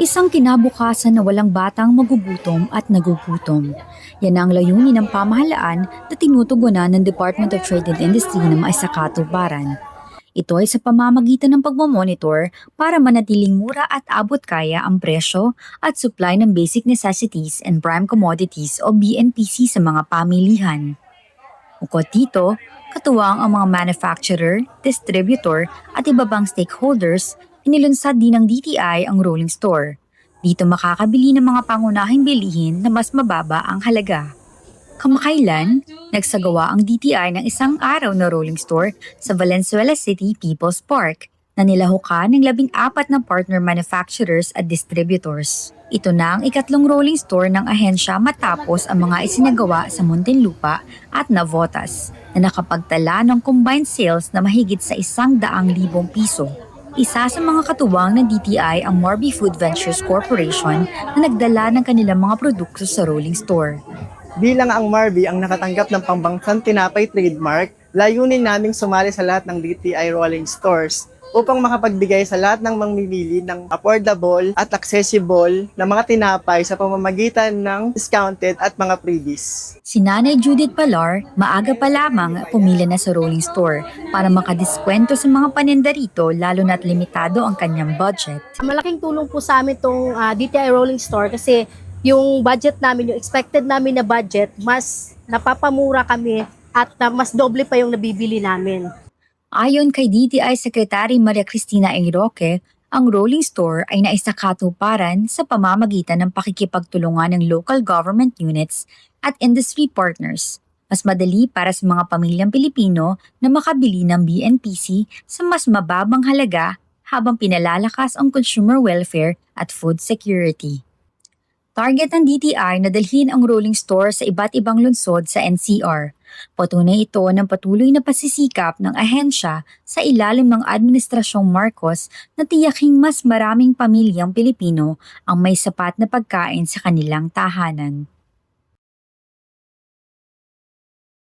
Isang kinabukasan na walang batang magugutom at nagugutom. Yan ang layunin ng pamahalaan na tinutugunan ng Department of Trade and Industry na maisakatuparan. Ito ay sa pamamagitan ng pagmamonitor para manatiling mura at abot kaya ang presyo at supply ng basic necessities and prime commodities o BNPC sa mga pamilihan. Bukod dito, katuwang ang mga manufacturer, distributor at iba pang stakeholders, inilunsad din ng DTI ang rolling store. Dito makakabili ng mga pangunahing bilihin na mas mababa ang halaga. Kamakailan, nagsagawa ang DTI ng isang araw na rolling store sa Valenzuela City People's Park na nilahukan ng 14 na partner manufacturers at distributors. Ito na ang ikatlong rolling store ng ahensya matapos ang mga isinagawa sa Muntinlupa at Navotas na nakapagtala ng combined sales na mahigit sa 100,000 piso. Isa sa mga katuwang ng DTI ang Morbi Food Ventures Corporation na nagdala ng kanilang mga produkto sa rolling store. Bilang ang Marby ang nakatanggap ng pambansang tinapay trademark, layunin naming sumali sa lahat ng DTI rolling stores upang makapagbigay sa lahat ng mamimili ng affordable at accessible na mga tinapay sa pamamagitan ng discounted at mga freebies. Si Nanay Judith Palar, maaga pa lamang pumila na sa rolling store para makadiskwento sa mga paninda rito lalo na't limitado ang kanyang budget. Malaking tulong po sa amin itong DTI Rolling Store kasi yung budget namin, yung expected namin na budget, mas napapamura kami at mas doble pa yung nabibili namin. Ayon kay DTI Secretary Maria Cristina Enroque, ang rolling store ay naisakatuparan sa pamamagitan ng pakikipagtulungan ng local government units at industry partners. Mas madali para sa mga pamilyang Pilipino na makabili ng BNPC sa mas mababang halaga habang pinalalakas ang consumer welfare at food security. Target ng DTI na dalhin ang rolling store sa iba't ibang lungsod sa NCR. Patunay ito ng patuloy na pasisikap ng ahensya sa ilalim ng Administrasyong Marcos na tiyaking mas maraming pamilyang Pilipino ang may sapat na pagkain sa kanilang tahanan.